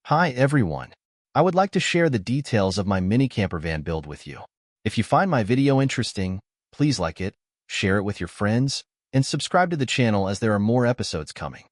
Hi everyone. I would like to share the details of my mini camper van build with you. If you find my video interesting, please like it, share it with your friends, and subscribe to the channel as there are more episodes coming.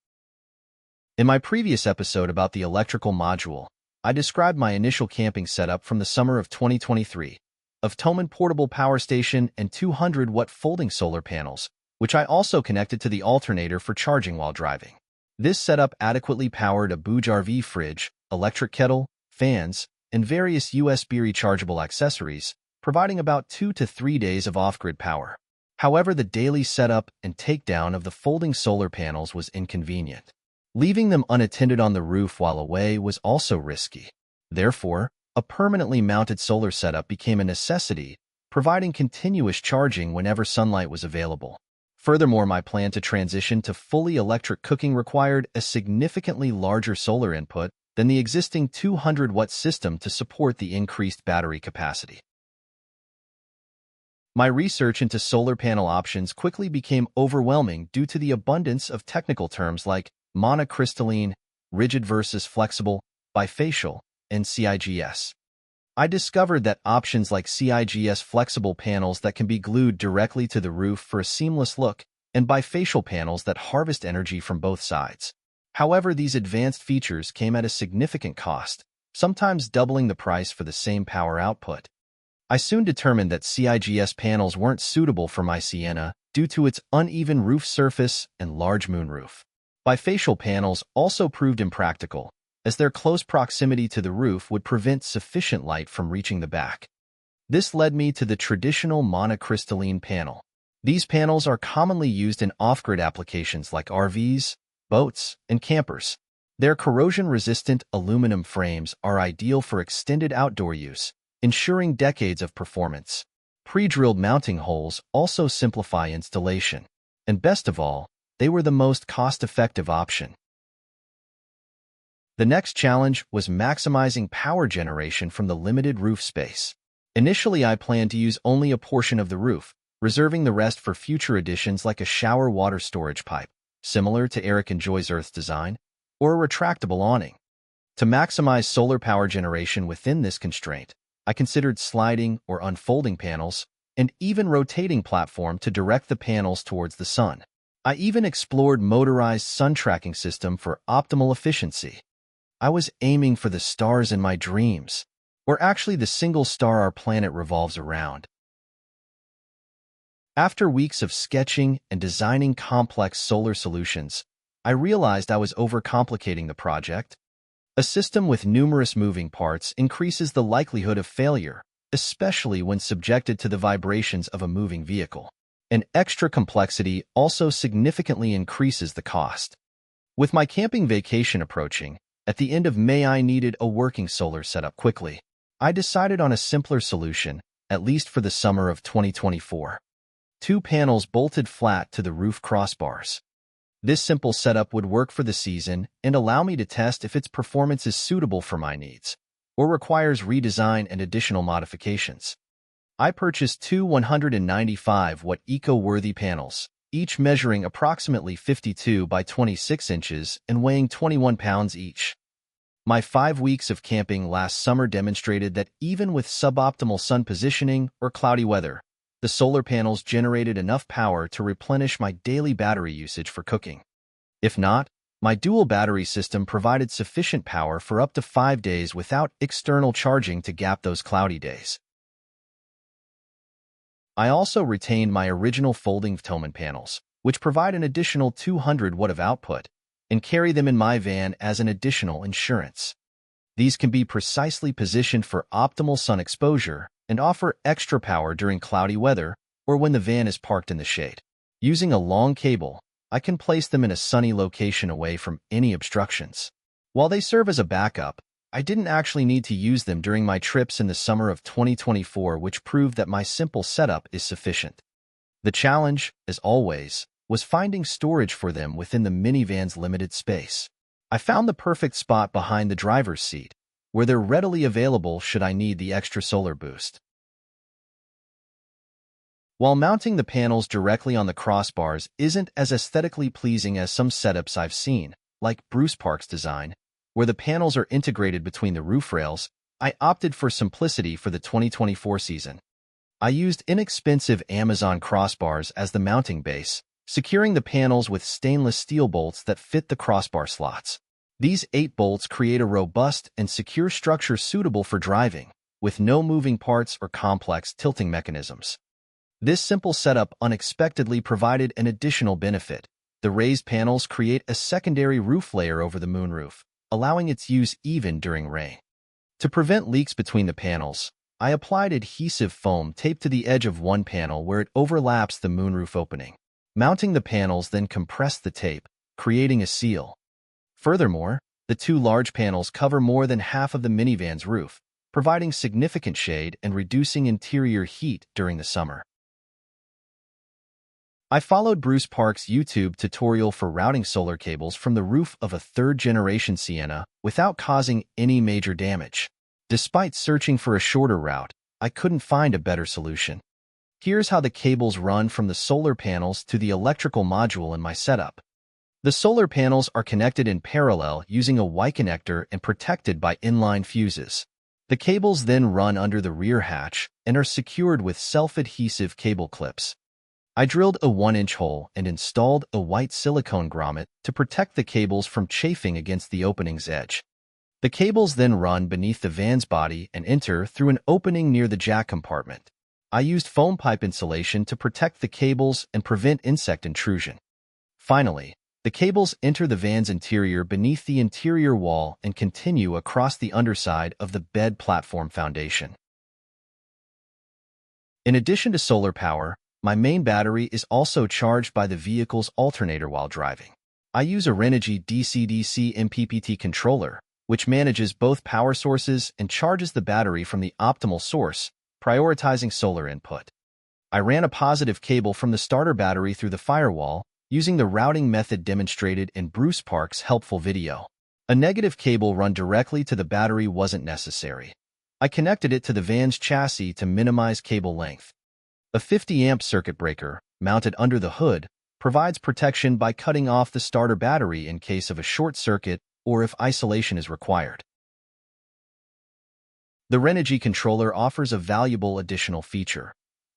In my previous episode about the electrical module, I described my initial camping setup from the summer of 2023 of VTOMAN portable power station and 200-watt folding solar panels, which I also connected to the alternator for charging while driving. This setup adequately powered a Bouge RV fridge, electric kettle, fans, and various USB rechargeable accessories, providing about 2 to 3 days of off-grid power. However, the daily setup and takedown of the folding solar panels was inconvenient. Leaving them unattended on the roof while away was also risky. Therefore, a permanently mounted solar setup became a necessity, providing continuous charging whenever sunlight was available. Furthermore, my plan to transition to fully electric cooking required a significantly larger solar input than the existing 200-watt system to support the increased battery capacity. My research into solar panel options quickly became overwhelming due to the abundance of technical terms like monocrystalline, rigid versus flexible, bifacial, and CIGS. I discovered that options like CIGS flexible panels that can be glued directly to the roof for a seamless look, and bifacial panels that harvest energy from both sides. However, these advanced features came at a significant cost, sometimes doubling the price for the same power output. I soon determined that CIGS panels weren't suitable for my Sienna due to its uneven roof surface and large moonroof. Bifacial panels also proved impractical, as their close proximity to the roof would prevent sufficient light from reaching the back. This led me to the traditional monocrystalline panel. These panels are commonly used in off-grid applications like RVs, boats, and campers. Their corrosion-resistant aluminum frames are ideal for extended outdoor use, ensuring decades of performance. Pre-drilled mounting holes also simplify installation. And best of all, they were the most cost-effective option. The next challenge was maximizing power generation from the limited roof space. Initially, I planned to use only a portion of the roof, reserving the rest for future additions like a shower water storage pipe, similar to Eric Enjoy's Earth design, or a retractable awning. To maximize solar power generation within this constraint, I considered sliding or unfolding panels, and even rotating platform to direct the panels towards the sun. I even explored motorized sun tracking system for optimal efficiency. I was aiming for the stars in my dreams, or actually the single star our planet revolves around. After weeks of sketching and designing complex solar solutions, I realized I was overcomplicating the project. A system with numerous moving parts increases the likelihood of failure, especially when subjected to the vibrations of a moving vehicle. And extra complexity also significantly increases the cost. With my camping vacation approaching, at the end of May I needed a working solar setup quickly. I decided on a simpler solution, at least for the summer of 2024. 2 panels bolted flat to the roof crossbars. This simple setup would work for the season and allow me to test if its performance is suitable for my needs, or requires redesign and additional modifications. I purchased 2 195-watt eco-worthy panels, each measuring approximately 52 by 26 inches and weighing 21 pounds each. My 5 weeks of camping last summer demonstrated that even with suboptimal sun positioning or cloudy weather, the solar panels generated enough power to replenish my daily battery usage for cooking. If not, my dual battery system provided sufficient power for up to 5 days without external charging to gap those cloudy days. I also retained my original folding VTOMAN panels, which provide an additional 200 watt of output, and carry them in my van as an additional insurance. These can be precisely positioned for optimal sun exposure and offer extra power during cloudy weather or when the van is parked in the shade. Using a long cable, I can place them in a sunny location away from any obstructions. While they serve as a backup, I didn't actually need to use them during my trips in the summer of 2024, which proved that my simple setup is sufficient. The challenge, as always, was finding storage for them within the minivan's limited space. I found the perfect spot behind the driver's seat, where they're readily available should I need the extra solar boost. While mounting the panels directly on the crossbars isn't as aesthetically pleasing as some setups I've seen, like Bruce Park's design, where the panels are integrated between the roof rails, I opted for simplicity for the 2024 season. I used inexpensive Amazon crossbars as the mounting base, securing the panels with stainless steel bolts that fit the crossbar slots. These 8 bolts create a robust and secure structure suitable for driving, with no moving parts or complex tilting mechanisms. This simple setup unexpectedly provided an additional benefit. The raised panels create a secondary roof layer over the moonroof, allowing its use even during rain. To prevent leaks between the panels, I applied adhesive foam taped to the edge of one panel where it overlaps the moonroof opening. Mounting the panels then compressed the tape, creating a seal. Furthermore, the 2 large panels cover more than half of the minivan's roof, providing significant shade and reducing interior heat during the summer. I followed Bruce Park's YouTube tutorial for routing solar cables from the roof of a 3rd-generation Sienna without causing any major damage. Despite searching for a shorter route, I couldn't find a better solution. Here's how the cables run from the solar panels to the electrical module in my setup. The solar panels are connected in parallel using a Y connector and protected by inline fuses. The cables then run under the rear hatch and are secured with self-adhesive cable clips. I drilled a 1-inch hole and installed a white silicone grommet to protect the cables from chafing against the opening's edge. The cables then run beneath the van's body and enter through an opening near the jack compartment. I used foam pipe insulation to protect the cables and prevent insect intrusion. Finally, the cables enter the van's interior beneath the interior wall and continue across the underside of the bed platform foundation. In addition to solar power, my main battery is also charged by the vehicle's alternator while driving. I use a Renogy DC-DC MPPT controller, which manages both power sources and charges the battery from the optimal source, prioritizing solar input. I ran a positive cable from the starter battery through the firewall, using the routing method demonstrated in Bruce Park's helpful video. A negative cable run directly to the battery wasn't necessary. I connected it to the van's chassis to minimize cable length. A 50-amp circuit breaker, mounted under the hood, provides protection by cutting off the starter battery in case of a short circuit or if isolation is required. The Renogy controller offers a valuable additional feature.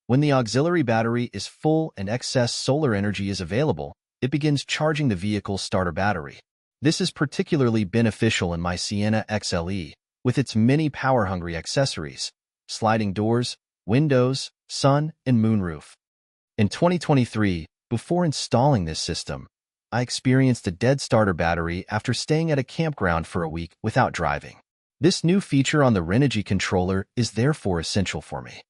When the auxiliary battery is full and excess solar energy is available, it begins charging the vehicle's starter battery. This is particularly beneficial in my Sienna XLE, with its many power-hungry accessories, sliding doors, windows, sun, and moonroof. In 2023, before installing this system, I experienced a dead starter battery after staying at a campground for a week without driving. This new feature on the Renogy controller is therefore essential for me.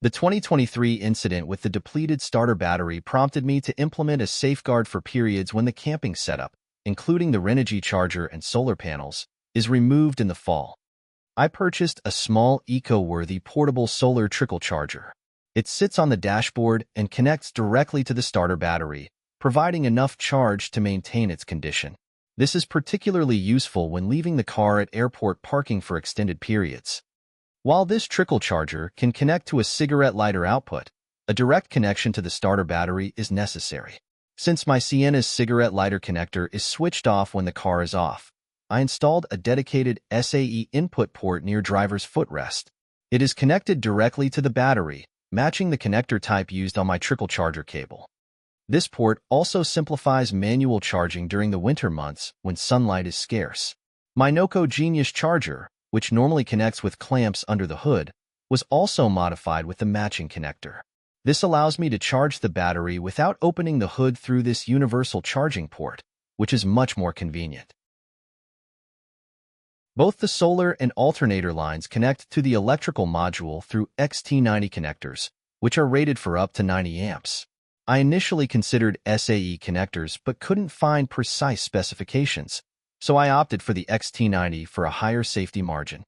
The 2023 incident with the depleted starter battery prompted me to implement a safeguard for periods when the camping setup, including the Renogy charger and solar panels, is removed in the fall. I purchased a small eco-worthy portable solar trickle charger. It sits on the dashboard and connects directly to the starter battery, providing enough charge to maintain its condition. This is particularly useful when leaving the car at airport parking for extended periods. While this trickle charger can connect to a cigarette lighter output, a direct connection to the starter battery is necessary. Since my Sienna's cigarette lighter connector is switched off when the car is off, I installed a dedicated SAE input port near driver's footrest. It is connected directly to the battery, matching the connector type used on my trickle charger cable. This port also simplifies manual charging during the winter months when sunlight is scarce. My NOCO Genius charger, which normally connects with clamps under the hood, was also modified with the matching connector. This allows me to charge the battery without opening the hood through this universal charging port, which is much more convenient. Both the solar and alternator lines connect to the electrical module through XT90 connectors, which are rated for up to 90 amps. I initially considered SAE connectors but couldn't find precise specifications, so I opted for the XT90 for a higher safety margin.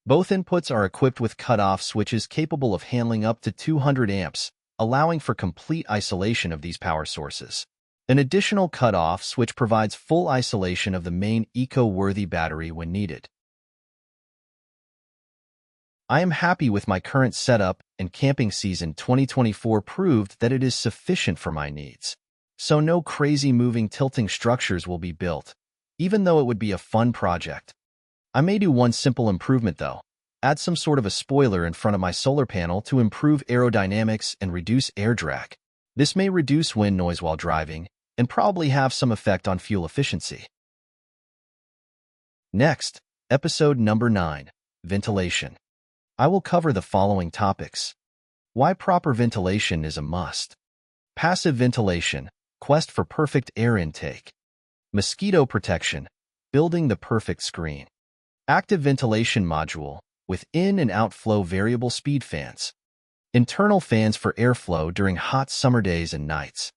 Both inputs are equipped with cutoff switches capable of handling up to 200 amps, allowing for complete isolation of these power sources. An additional cutoff switch provides full isolation of the main eco-worthy battery when needed. I am happy with my current setup, and camping season 2024 proved that it is sufficient for my needs. So no crazy moving tilting structures will be built. even though it would be a fun project. I may do one simple improvement though. Add some sort of a spoiler in front of my solar panel to improve aerodynamics and reduce air drag. This may reduce wind noise while driving and probably have some effect on fuel efficiency. Next, episode number 9, ventilation. I will cover the following topics. Why proper ventilation is a must. Passive ventilation, quest for perfect air intake. Mosquito protection, building the perfect screen. Active ventilation module, with in and outflow variable speed fans. Internal fans for airflow during hot summer days and nights.